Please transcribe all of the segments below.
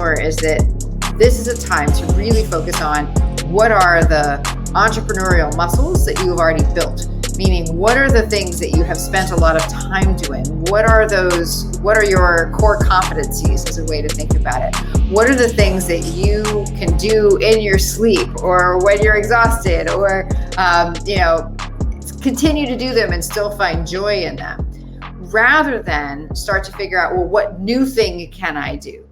Entrepreneur is that this is a time to really focus on what are the entrepreneurial muscles that you have already built. Meaning, what are the things that you have spent a lot of time doing? What are your core competencies, is a way to think about it. What are the things that you can do in your sleep or when you're exhausted, or continue to do them and still find joy in them, rather than start to figure out, well, what new thing can I do?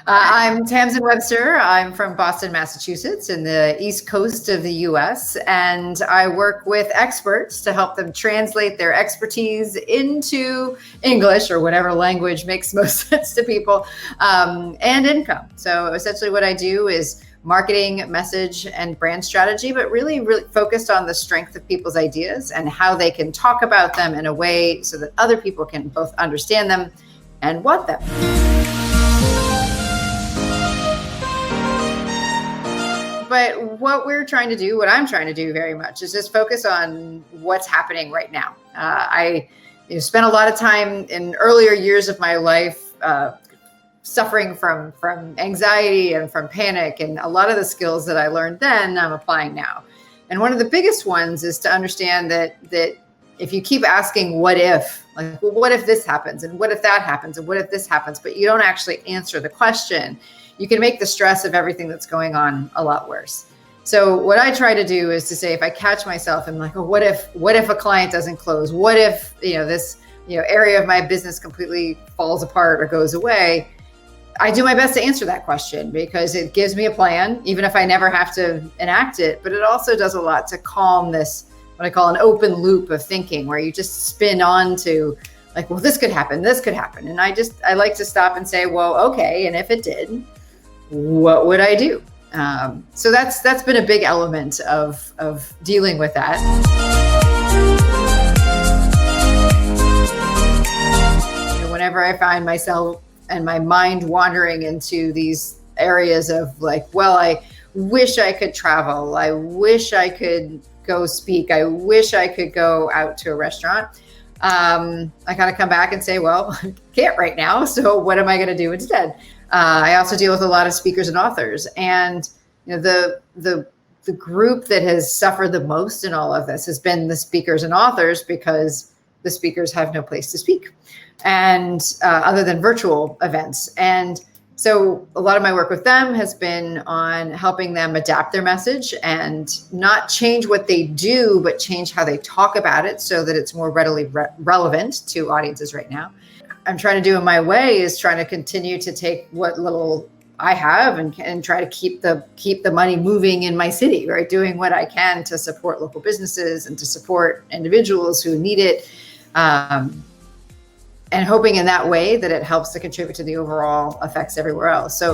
I'm Tamsen Webster. I'm from Boston, Massachusetts, in the East Coast of the US, and I work with experts to help them translate their expertise into English, or whatever language makes most sense to people, and income. So essentially what I do is marketing, message, and brand strategy, but really focused on the strength of people's ideas and how they can talk about them in a way so that other people can both understand them and want them. But what I'm trying to do very much, is just focus on what's happening right now. I spent a lot of time in earlier years of my life suffering from anxiety and from panic, and a lot of the skills that I learned then I'm applying now. And one of the biggest ones is to understand that if you keep asking what if, like, well, what if this happens, and what if that happens, and what if this happens, but you don't actually answer the question, you can make the stress of everything that's going on a lot worse. So what I try to do is to say, if I catch myself and like, oh, what if a client doesn't close? What if this area of my business completely falls apart or goes away? I do my best to answer that question, because it gives me a plan, even if I never have to enact it. But it also does a lot to calm this, what I call an open loop of thinking, where you just spin on to like, well, this could happen. And I like to stop and say, well, okay, and if it did, what would I do? So that's been a big element of dealing with that. Whenever I find myself and my mind wandering into these areas of like, well, I wish I could travel. I wish I could go speak. I wish I could go out to a restaurant. I kind of come back and say, well, I can't right now. So what am I going to do instead? I also deal with a lot of speakers and authors, and the group that has suffered the most in all of this has been the speakers and authors, because the speakers have no place to speak, and other than virtual events. And so a lot of my work with them has been on helping them adapt their message and not change what they do, but change how they talk about it so that it's more readily relevant to audiences right now. I'm trying to do in my way is trying to continue to take what little I have and try to keep the money moving in my city, right? Doing what I can to support local businesses and to support individuals who need it. And hoping in that way that it helps to contribute to the overall effects everywhere else. So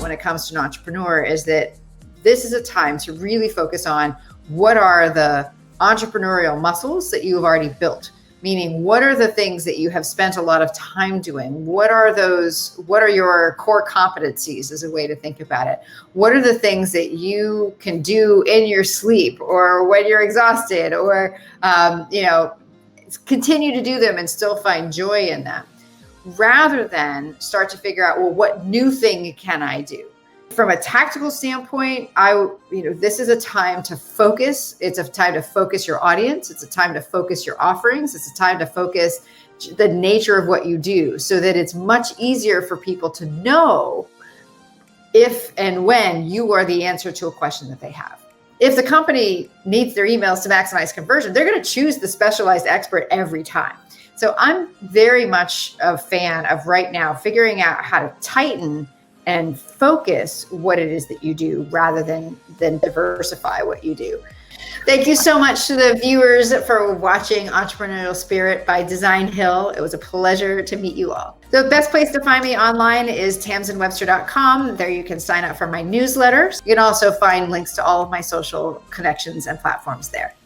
when it comes to an entrepreneur, is that this is a time to really focus on what are the entrepreneurial muscles that you have already built. Meaning, what are the things that you have spent a lot of time doing? What are your core competencies, is a way to think about it. What are the things that you can do in your sleep or when you're exhausted, or continue to do them and still find joy in them, rather than start to figure out, well, what new thing can I do? From a tactical standpoint, this is a time to focus. It's a time to focus your audience. It's a time to focus your offerings. It's a time to focus the nature of what you do, so that it's much easier for people to know if and when you are the answer to a question that they have. If the company needs their emails to maximize conversion, they're going to choose the specialized expert every time. So I'm very much a fan of right now figuring out how to tighten and focus what it is that you do, rather than diversify what you do. Thank you so much to the viewers for watching Entrepreneurial Spirit by Designhill. It was a pleasure to meet you all. The best place to find me online is tamsenwebster.com. There you can sign up for my newsletters. You can also find links to all of my social connections and platforms there.